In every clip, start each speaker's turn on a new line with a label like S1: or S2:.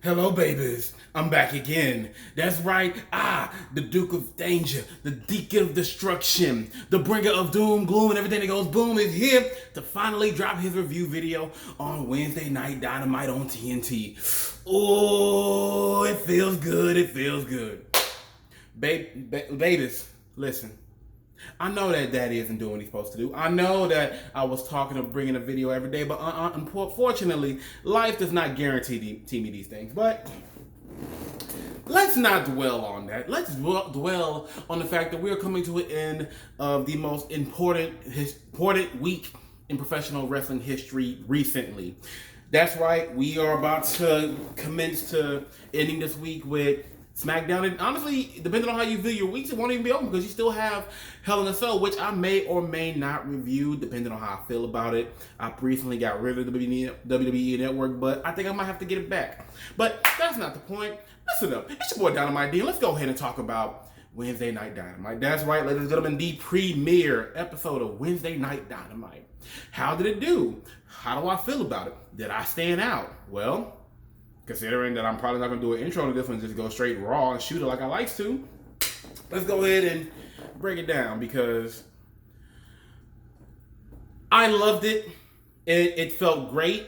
S1: Hello, babies. I'm back again. That's right. The Duke of Danger, the Deacon of Destruction, the bringer of doom, gloom, and everything that goes boom is here to finally drop his review video on Wednesday Night Dynamite on TNT. Oh, it feels good. It feels good. Babies, listen. I know that Daddy isn't doing what he's supposed to do. I know that I was talking of bringing a video every day, but unfortunately, life does not guarantee me these things. But let's not dwell on that. Let's dwell on the fact that we are coming to an end of the most important week in professional wrestling history recently. That's right. We are about to commence to ending this week with SmackDown, and honestly, depending on how you view your weeks, it won't even be open because you still have Hell in a Cell, which I may or may not review, depending on how I feel about it. I recently got rid of the WWE Network, but I think I might have to get it back. But that's not the point. Listen up, it's your boy Dynamite D. Let's go ahead and talk about Wednesday Night Dynamite. That's right, ladies and gentlemen, the premiere episode of Wednesday Night Dynamite. How did it do? How do I feel about it? Did I stand out? Well, considering that I'm probably not going to do an intro to this one, just go straight raw and shoot it like I like to, let's go ahead and break it down because I loved it. It felt great.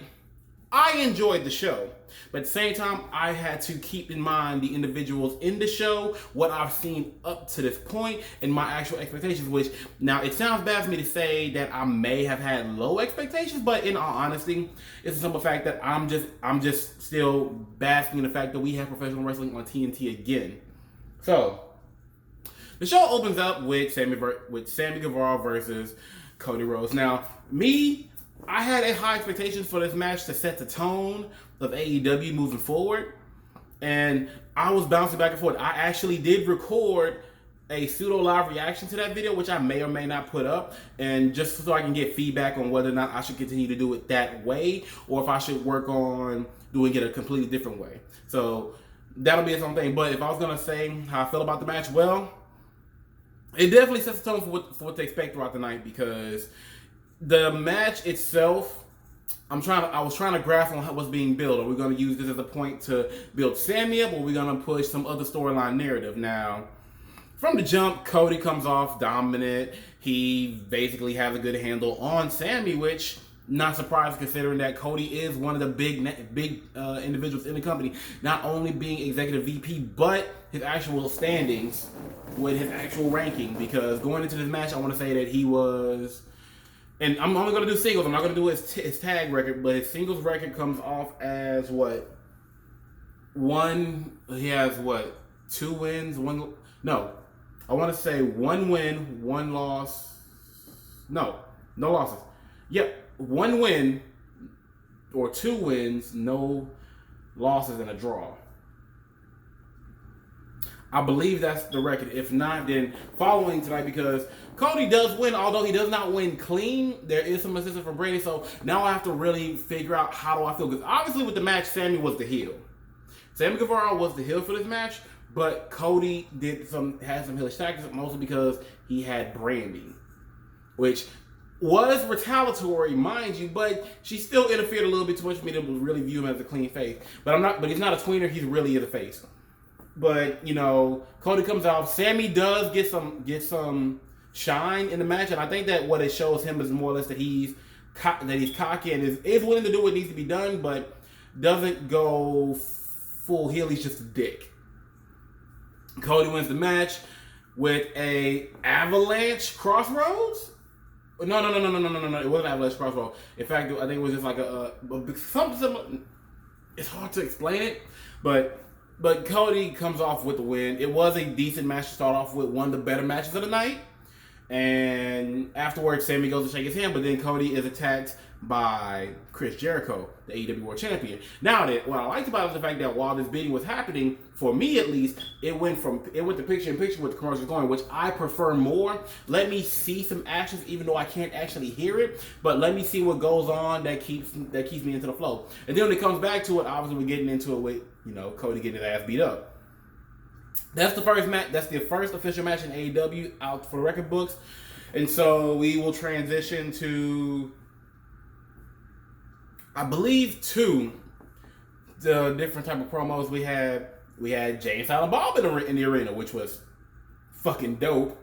S1: I enjoyed the show. But at the same time, I had to keep in mind the individuals in the show, what I've seen up to this point, and my actual expectations, which, now, it sounds bad for me to say that I may have had low expectations, but in all honesty, it's a simple fact that I'm just still basking in the fact that we have professional wrestling on TNT again. So, the show opens up with Sammy Guevara versus Cody Rhodes. Now, I had a high expectations for this match to set the tone of AEW moving forward, and I was bouncing back and forth. I actually did record a pseudo live reaction to that video, which I may or may not put up, and just so I can get feedback on whether or not I should continue to do it that way, or if I should work on doing it a completely different way. So that'll be its own thing. But if I was gonna say how I feel about the match, well, it definitely sets the tone for what to expect throughout the night, because the match itself, I was trying to grasp on what's being built. Are we going to use this as a point to build Sammy up, or are we going to push some other storyline narrative? Now, from the jump, Cody comes off dominant. He basically has a good handle on Sammy, which, not surprised considering that Cody is one of the big individuals in the company, not only being executive VP, but his actual standings with his actual ranking. Because going into this match, I want to say that he was... And I'm only going to do singles. I'm not going to do his tag record, but his singles record comes off as what? He has what? 2 wins, no. I want to say 1 win, 1 loss. No losses. Yep, 1 win or 2 wins, no losses, and a draw. I believe that's the record. If not, then following tonight, because Cody does win, although he does not win clean. There is some assistance from Brady, so now I have to really figure out how do I feel. Because obviously with the match, Sammy was the heel. Sammy Guevara was the heel for this match, but Cody had some heelish tactics, mostly because he had Brandy, which was retaliatory, mind you, but she still interfered a little bit too much for me to really view him as a clean face. But he's not a tweener, he's really a face. But, Cody comes out. Sammy does get some shine in the match, and I think that what it shows him is more or less that he's cocky and is willing to do what needs to be done, but doesn't go full heel. He's just a dick. Cody wins the match with a avalanche crossroads. No. It wasn't avalanche crossroads. In fact, I think it was just like something. It's hard to explain it, but Cody comes off with the win. It was a decent match to start off with, one of the better matches of the night. And afterwards, Sammy goes to shake his hand, but then Cody is attacked by Chris Jericho, the AEW World Champion. Now, what I liked about it was the fact that while this beating was happening, for me at least, it went to picture in picture with the commercials going, which I prefer more. Let me see some actions, even though I can't actually hear it, but let me see what goes on that keeps me into the flow. And then when it comes back to it, obviously we're getting into it with Cody getting his ass beat up. That's the first match. That's the first official match in AEW out for the record books, and so we will transition to, I believe, 2 the different type of promos, we had Jay and Silent Bob in the arena, which was fucking dope.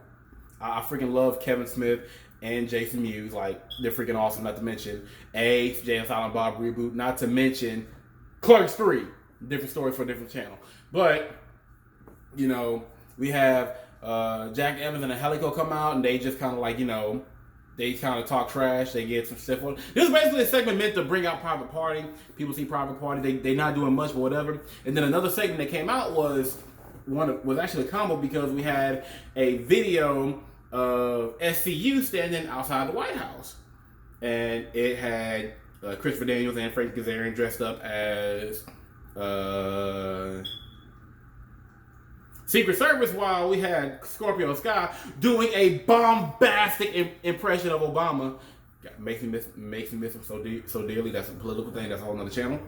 S1: I freaking love Kevin Smith and Jason Mewes. Like, they're freaking awesome. Not to mention Jay and Silent Bob reboot. Not to mention Clerks 3. Different story for a different channel. But, you know, we have Jack Evans and a Helico come out, and they just kind of like, you know, they kind of talk trash. They get some stuff on. This is basically a segment meant to bring out Private Party. People see Private Party. They not doing much, but whatever. And then another segment that came out was actually a combo, because we had a video of SCU standing outside the White House, and it had Christopher Daniels and Frank Kazarian dressed up as Secret Service, while we had Scorpio Sky doing a bombastic impression of Obama. Makes me miss him so dearly. That's a political thing. That's a whole nother channel.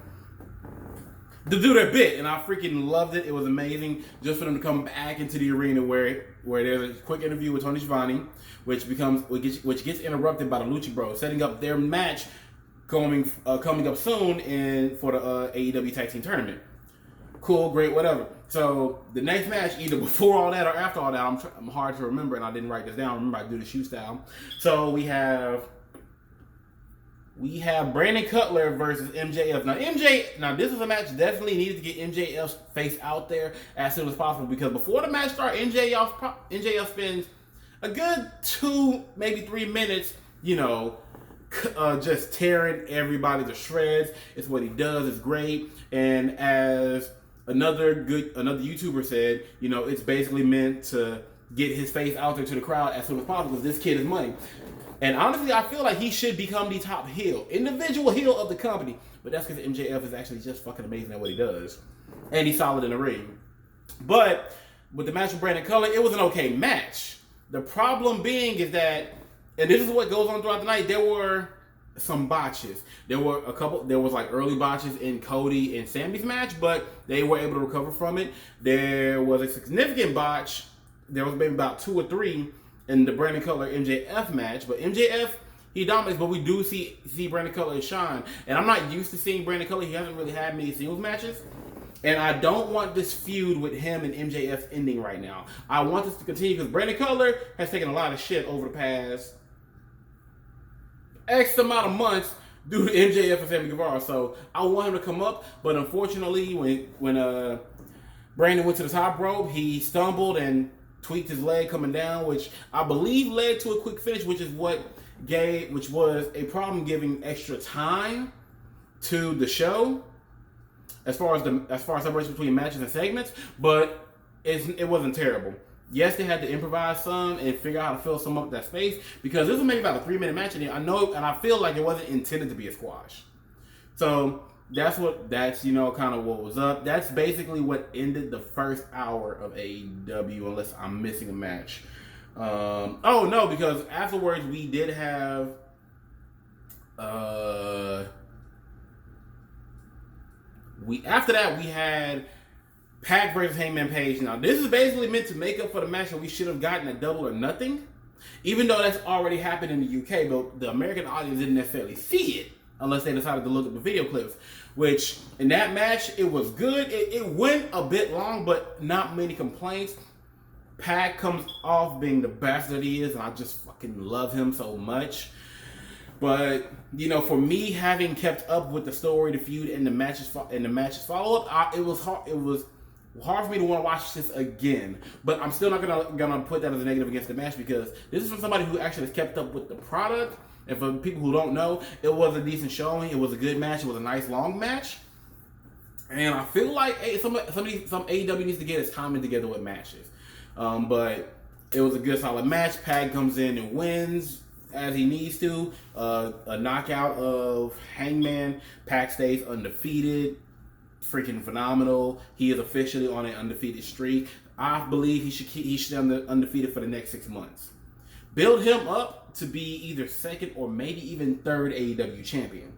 S1: To do their bit, and I freaking loved it. It was amazing just for them to come back into the arena where there's a quick interview with Tony Schiavone, which gets interrupted by the Lucha Bros, setting up their match coming up soon for the AEW Tag Team Tournament. Cool, great, whatever. So the next match, either before all that or after all that, I'm hard to remember, and I didn't write this down. Remember, I do the shoe style. So we have Brandon Cutler versus MJF. Now this is a match definitely needed to get MJF's face out there as soon as possible, because before the match starts, MJF spends a good 2, maybe 3 minutes, you know, just tearing everybody to shreds. It's what he does. It's great. And as another YouTuber said, you know, it's basically meant to get his face out there to the crowd as soon as possible, because this kid is money. And honestly, I feel like he should become the top heel, individual heel of the company. But that's because MJF is actually just fucking amazing at what he does. And he's solid in the ring. But with the match with Brandon Cutler, it was an okay match. The problem being is that, and this is what goes on throughout the night, there were some botches. There was like early botches in Cody and Sammy's match, but they were able to recover from it. There was a significant botch. There was maybe about 2 or 3 in the Brandon Cutler MJF match, but MJF, he dominates, but we do see Brandon Cutler shine. And I'm not used to seeing Brandon Cutler. He hasn't really had many singles matches. And I don't want this feud with him and MJF ending right now. I want this to continue, because Brandon Cutler has taken a lot of shit over the past X amount of months due to MJF and Sammy Guevara. So I want him to come up, but unfortunately, when Brandon went to the top rope, he stumbled and tweaked his leg coming down, which I believe led to a quick finish, which was a problem giving extra time to the show as far as separation between matches and segments. But it wasn't terrible. Yes, they had to improvise some and figure out how to fill some up that space, because this was maybe about a 3-minute match, and I feel like it wasn't intended to be a squash. So that's you know, kind of what was up. That's basically what ended the first hour of AEW, unless I'm missing a match. Oh no, because afterwards we did have after that we had Pac versus Hangman Page. Now this is basically meant to make up for the match that we should have gotten at Double or Nothing, even though that's already happened in the UK, but the American audience didn't necessarily see it unless they decided to look at the video clips. Which, in that match, it was good. It went a bit long, but not many complaints. Pac comes off being the bastard he is, and I just fucking love him so much. But, you know, for me, having kept up with the story, the feud, and the matches follow-up, it was hard for me to want to watch this again. But I'm still not gonna put that as a negative against the match, because this is from somebody who actually has kept up with the product. And for people who don't know, it was a decent showing. It was a good match. It was a nice long match. And I feel like some AEW needs to get its timing together with matches. But it was a good solid match. Pac comes in and wins as he needs to. A knockout of Hangman. Pac stays undefeated. Freaking phenomenal. He is officially on an undefeated streak. I believe he should stay undefeated for the next 6 months. Build him up to be either second or maybe even third AEW champion.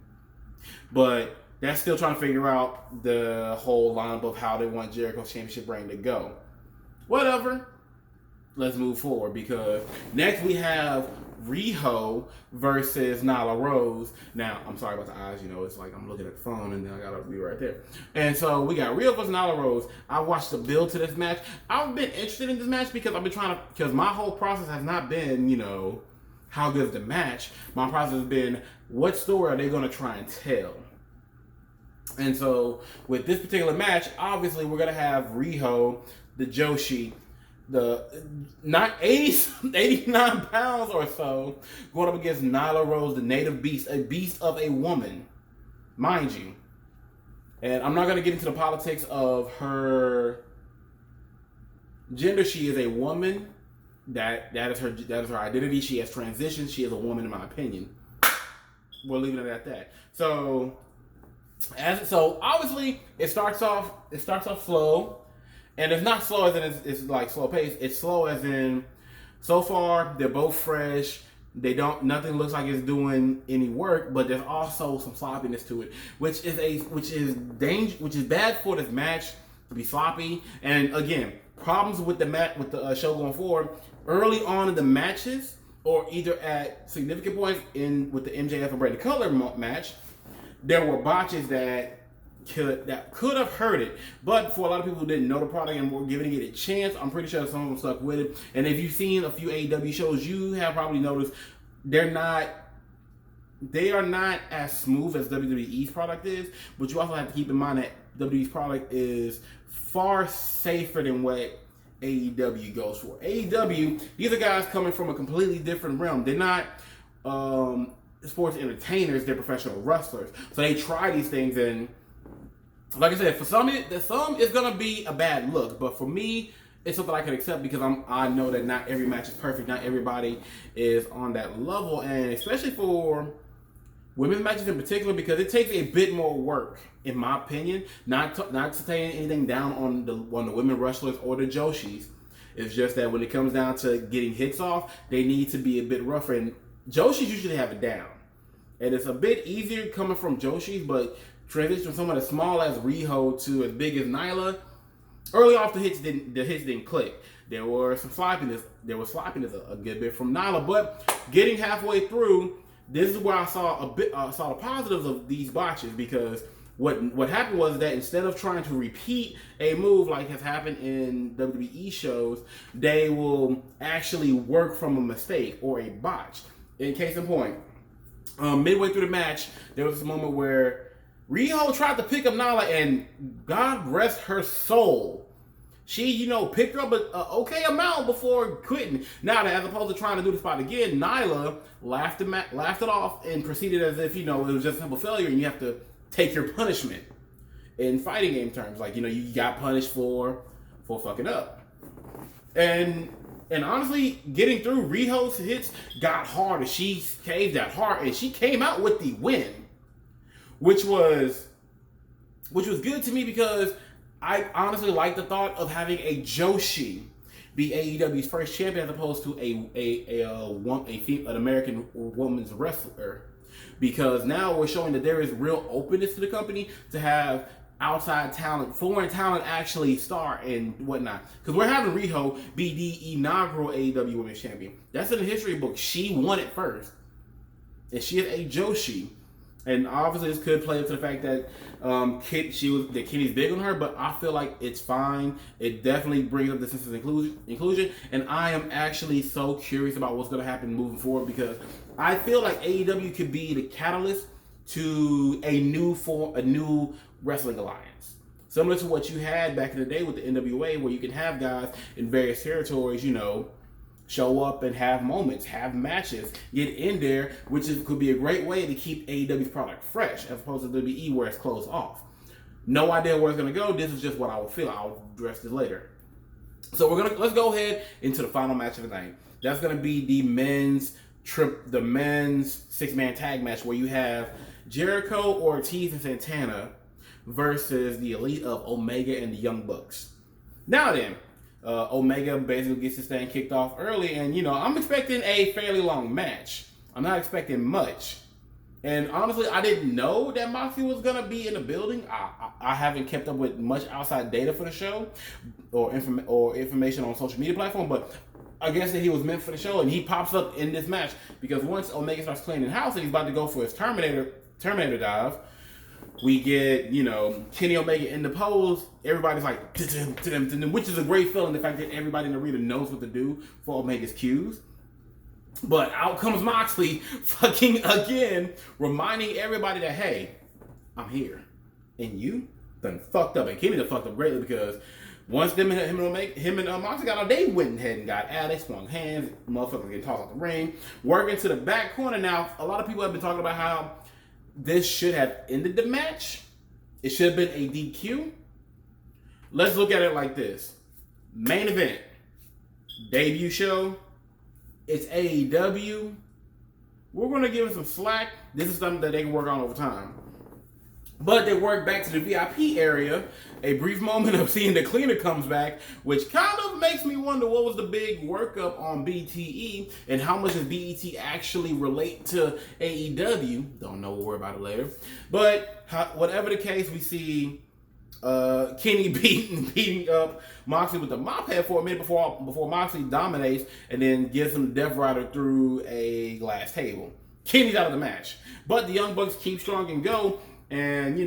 S1: But they're still trying to figure out the whole lineup of how they want Jericho's championship reign to go. Whatever. Let's move forward, because next we have Rijo versus Nyla Rhodes. Now, I'm sorry about the eyes, it's like I'm looking at the phone and then I gotta be right there. And so we got Rijo versus Nyla Rhodes. I watched the build to this match. I've been interested in this match because because my whole process has not been, how good is the match. My process has been, what story are they gonna try and tell? And so with this particular match, obviously we're gonna have Rijo, the Joshi, the not 89 pounds or so, going up against Nyla Rose, the native beast, a beast of a woman, mind you. And I'm not gonna get into the politics of her gender. She is a woman. That is her identity. She has transitioned. She is a woman, in my opinion. We're leaving it at that. So obviously it starts off slow. And it's not slow as in it's like slow pace. It's slow as in, so far they're both fresh. Nothing looks like it's doing any work, but there's also some sloppiness to it, which is bad for this match to be sloppy. And again, problems with the show going forward. Early on in the matches, or either at significant points with the MJF and Brady Cutler match, there were botches that could have hurt it. But for a lot of people who didn't know the product and were giving it a chance, I'm pretty sure some of them stuck with it. And if you've seen a few AEW shows, you have probably noticed they are not as smooth as WWE's product is. But you also have to keep in mind that WWE's product is far safer than what AEW goes for. AEW, these are guys coming from a completely different realm. They're not sports entertainers, they're professional wrestlers. So they try these things, and like I said, for some it's gonna be a bad look, but for me, it's something I can accept because I know that not every match is perfect, not everybody is on that level, and especially for women's matches in particular, because it takes a bit more work, in my opinion. Not to take anything down on the women wrestlers or the Joshis. It's just that when it comes down to getting hits off, they need to be a bit rougher, and Joshis usually have it down, and it's a bit easier coming from Joshis, but transition from someone as small as Rijo to as big as Nyla, early off the hits didn't click. There was sloppiness a good bit from Nyla, but getting halfway through, this is where I saw the positives of these botches, because what happened was that instead of trying to repeat a move like has happened in WWE shows, they will actually work from a mistake or a botch. In case in point, midway through the match, there was a moment where Rijo tried to pick up Nyla, and God rest her soul, she, picked her up an okay amount before quitting. Now, as opposed to trying to do the spot again, Nyla laughed it off and proceeded as if, it was just a simple failure and you have to take your punishment in fighting game terms. Like, you got punished for fucking up. And honestly, getting through Rijo's hits got hard, and she caved that hard, and she came out with the win. Which was good to me, because I honestly like the thought of having a Joshi be AEW's first champion as opposed to an American woman's wrestler, because now we're showing that there is real openness to the company to have outside talent, foreign talent actually start and whatnot. Because we're having Rijo be the inaugural AEW Women's Champion. That's in the history book. She won it first, and she is a Joshi. And obviously, this could play into the fact that Kenny's big on her, but I feel like it's fine. It definitely brings up the sense of inclusion, and I am actually so curious about what's going to happen moving forward, because I feel like AEW could be the catalyst to a new wrestling alliance, similar to what you had back in the day with the NWA, where you can have guys in various territories, show up and have moments, have matches, get in there, could be a great way to keep AEW's product fresh, as opposed to WWE where it's closed off. No idea where it's going to go. This is just what I would feel. I'll address this later. So let's go ahead into the final match of the night. That's going to be the men's 6-man tag match, where you have Jericho, Ortiz, and Santana versus the Elite of Omega and the Young Bucks. Now then, Omega basically gets this thing kicked off early, and I'm expecting a fairly long match. I'm not expecting much, and honestly, I didn't know that Moxley was gonna be in the building. I haven't kept up with much outside data for the show or information on social media platform, but I guess that he was meant for the show, and he pops up in this match because once Omega starts cleaning house and he's about to go for his Terminator dive, we get, Kenny Omega in the pose. Everybody's like, which is a great feeling. The fact that everybody in the arena knows what to do for Omega's cues. But out comes Moxley, fucking again, reminding everybody that, hey, I'm here, and you done fucked up, and Kenny done fucked up greatly because. Once him and Moxley got on, they went ahead and got at it, swung hands, motherfuckers getting tossed out the ring, working to the back corner. Now, a lot of people have been talking about how this should have ended the match. It should have been a DQ. Let's look at it like this. Main event, debut show, it's AEW. We're going to give it some slack. This is something that they can work on over time. But they work back to the VIP area. A brief moment of seeing the cleaner comes back, which kind of makes me wonder what was the big workup on BTE and how much does BET actually relate to AEW. Don't know, we'll worry about it later. But whatever the case, we see Kenny beating up Moxley with the mop head for a minute before Moxley dominates and then gives him the Death Rider through a glass table. Kenny's out of the match. But the Young Bucks keep strong and go. And,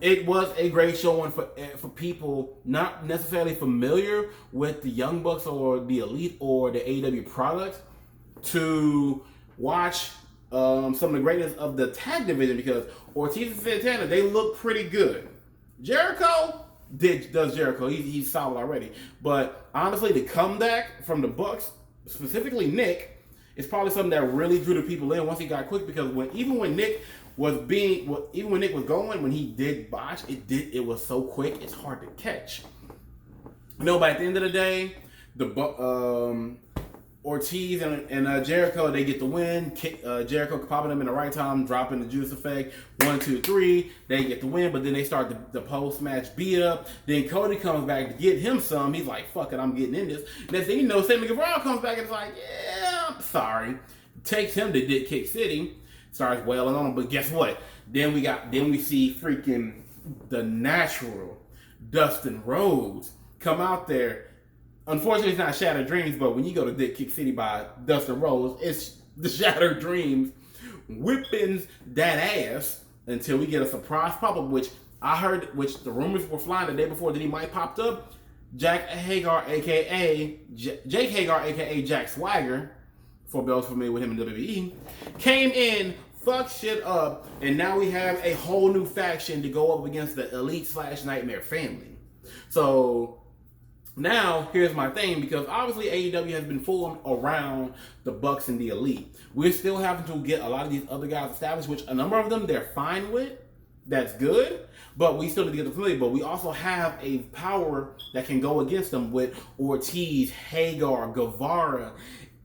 S1: it was a great showing for people not necessarily familiar with the Young Bucks or the Elite or the AEW products to watch some of the greatness of the tag division because Ortiz and Santana, they look pretty good. Jericho does Jericho. He's solid already. But honestly, the comeback from the Bucks, specifically Nick, is probably something that really drew the people in once he got quick because even when Nick was going, when he did botch, it was so quick, it's hard to catch. But at the end of the day, the Ortiz and Jericho, they get the win. Jericho popping them in the right time, dropping the Judas Effect. 1, 2, 3, they get the win, but then they start the post-match beat up. Then Cody comes back to get him some. He's like, fuck it, I'm getting in this. Next thing you know, Sammy Guevara comes back and it's like, yeah, I'm sorry. Takes him to Dick Kick City. Starts wailing on him, but guess what? Then we see freaking the natural Dustin Rhodes come out there. Unfortunately, it's not Shattered Dreams, but when you go to Dick Kick City by Dustin Rhodes, it's the Shattered Dreams whipping that ass until we get a surprise pop-up, which the rumors were flying the day before that he might popped up. Jake Hager, aka Jack Swagger, for those familiar with him in WWE, came in, fucked shit up, and now we have a whole new faction to go up against the Elite / Nightmare family. So now here's my thing, because obviously AEW has been formed around the Bucks and the Elite. We're still having to get a lot of these other guys established, which a number of them they're fine with. That's good, but we still need to get them familiar. But we also have a power that can go against them with Ortiz, Hagar, Guevara,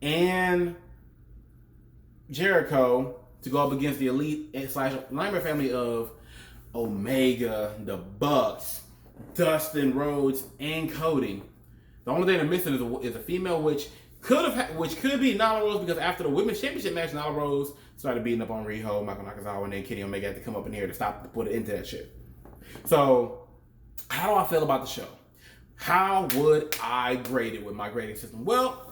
S1: and Jericho to go up against the Elite / Nightmare family of Omega, the Bucks, Dustin Rhodes, and Cody. The only thing they're missing is a female, which could be Nyla Rose, because after the Women's Championship match, Nyla Rose started beating up on Rijo, Michael Nakazawa, and then Kenny Omega had to come up in here to put it into that shit. So, how do I feel about the show? How would I grade it with my grading system? Well,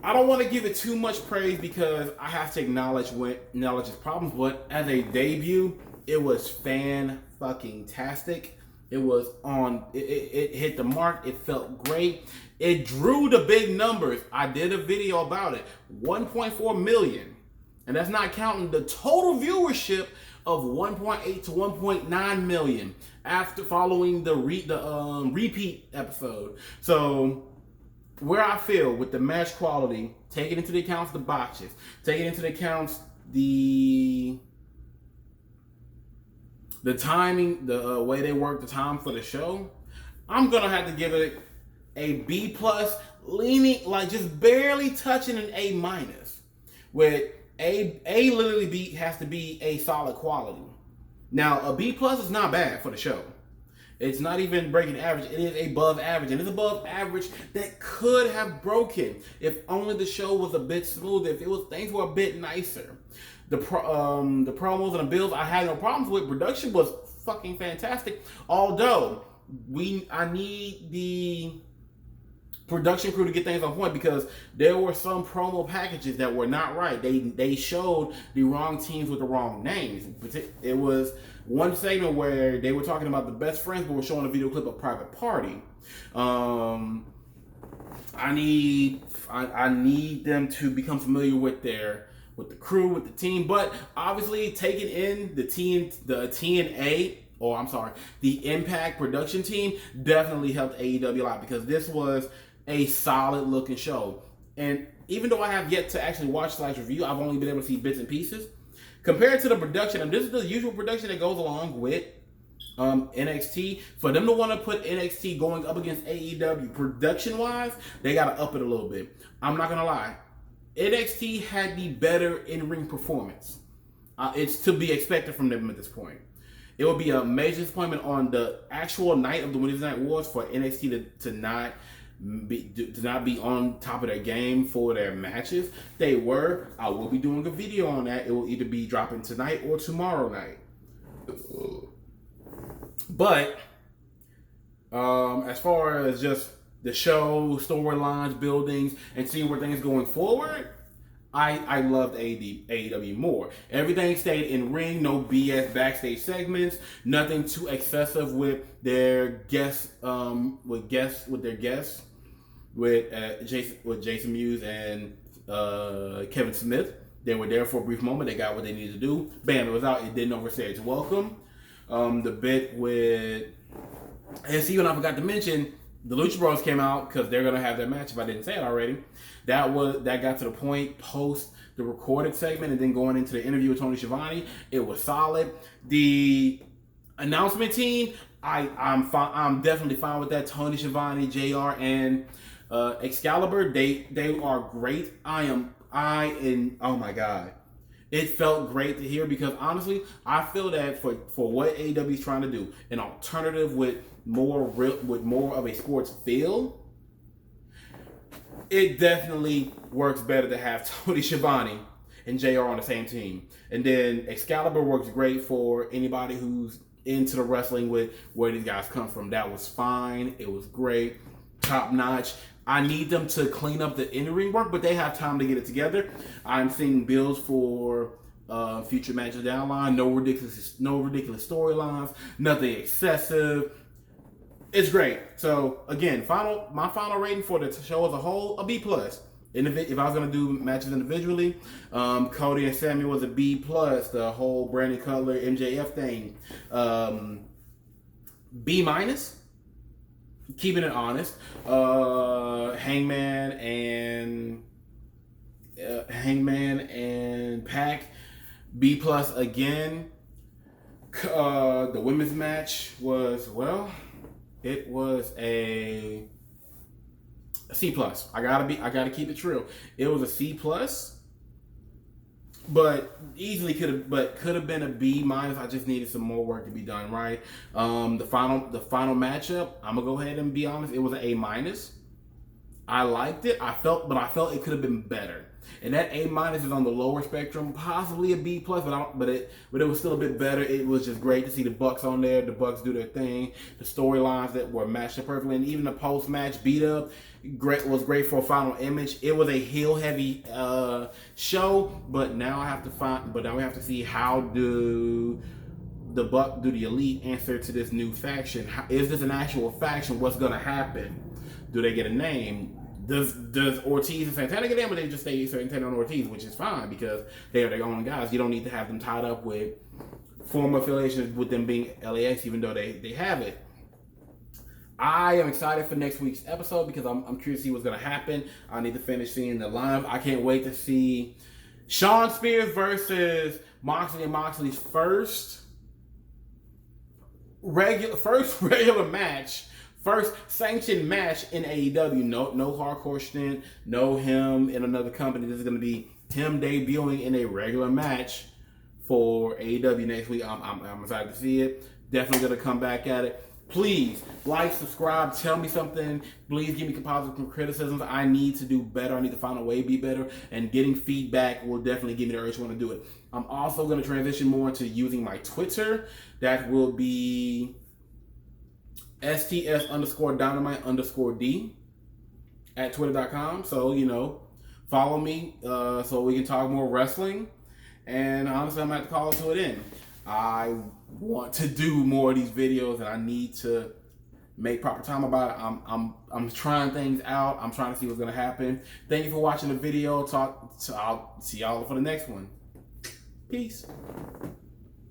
S1: I don't want to give it too much praise because I have to acknowledge its problems, but as a debut, it was fan-fucking-tastic. It was it hit the mark. It felt great. It drew the big numbers. I did a video about it. 1.4 million. And that's not counting the total viewership of 1.8 to 1.9 million after following the repeat episode. So where I feel with the match quality, taking into the accounts the botches, taking into the accounts the timing, the way they work the time for the show, I'm gonna have to give it a B+, leaning like just barely touching an A-, with A literally has to be a solid quality. Now a B+ is not bad for the show. It's not even breaking average. It is above average. And it's above average that could have broken if only the show was a bit smoother, if things were a bit nicer. The promos and the builds I had no problems with. Production was fucking fantastic. Although I need the production crew to get things on point, because there were some promo packages that were not right. They showed the wrong teams with the wrong names. It was one segment where they were talking about the best friends, but were showing a video clip of Private Party. I need them to become familiar with the crew, with the team, but obviously taking in the TNA, or I'm sorry, the Impact production team definitely helped AEW a lot, because this was a solid looking show. And even though I have yet to actually watch / review, I've only been able to see bits and pieces. Compared to the production, and this is the usual production that goes along with NXT, for them to want to put NXT going up against AEW production wise, they got to up it a little bit. I'm not gonna lie, NXT had the better in-ring performance. It's to be expected from them at this point. It would be a major disappointment on the actual night of the Wednesday Night Wars for NXT to not be on top of their game for their matches. They were. I will be doing a video on that. It will either be dropping tonight or tomorrow night. But as far as just the show, storylines, buildings, and seeing where things going forward, I loved AEW more. Everything stayed in ring, no BS backstage segments, nothing too excessive with their guests, with Jason Mewes and Kevin Smith. They were there for a brief moment. They got what they needed to do. Bam, it was out. It didn't overstay its welcome. The bit with, and see, when I forgot to mention, the Lucha Bros came out because they're gonna have their match. If I didn't say it already, that got to the point post the recorded segment and then going into the interview with Tony Schiavone. It was solid. The announcement team, I'm definitely fine with that. Tony Schiavone, JR, and Excalibur, they are great. Oh my god. It felt great to hear, because honestly, I feel that for what AEW is trying to do, an alternative with more of a sports feel, it definitely works better to have Tony Schiavone and JR on the same team. And then Excalibur works great for anybody who's into the wrestling with where these guys come from. That was fine. It was great. Top notch. I need them to clean up the in-ring work, but they have time to get it together. I'm seeing builds for future matches down the line. No ridiculous storylines. Nothing excessive. It's great. So again, my final rating for the show as a whole, a B+. If I was gonna do matches individually, Cody and Sammy was a B+. The whole Brandon Cutler MJF thing, B-. Keeping it honest. Hangman and Pac, B+ again. The women's match was, well, it was a C+. I gotta keep it true. It was a C+, but easily could have been a B-. I just needed some more work to be done right. The final matchup, I'm gonna go ahead and be honest, it was an A-. I liked it. I felt it could have been better. And that A- is on the lower spectrum, possibly a B+, but it was still a bit better. It was just great to see the Bucks on there. The Bucks do their thing. The storylines that were matched up perfectly, and even the post-match beat up was great for a final image. It was a heel heavy show, but now we have to see how do the Elite answer to this new faction. Is this an actual faction? What's gonna happen? Do they get a name? Does Ortiz and Santana get in, but they just stay Santana and Ortiz, which is fine because they are their own guys. You don't need to have them tied up with former affiliations with them being LAX, even though they have it. I am excited for next week's episode because I'm curious to see what's going to happen. I need to finish seeing the lineup. I can't wait to see Shawn Spears versus Moxley and Moxley's first regular match. First sanctioned match in AEW. No hardcore stint. No him in another company. This is going to be him debuting in a regular match for AEW next week. I'm excited to see it. Definitely going to come back at it. Please like, subscribe, tell me something. Please give me positive criticisms. I need to do better. I need to find a way to be better. And getting feedback will definitely give me the urge to want to do it. I'm also going to transition more into using my Twitter. That will be STS_Dynamite_D. at twitter.com. So, follow me so we can talk more wrestling. And honestly, I'm going to have to call it to an end. I want to do more of these videos, and I need to make proper time about it. I'm trying things out. I'm trying to see what's going to happen. Thank you for watching the video. I'll see y'all for the next one. Peace.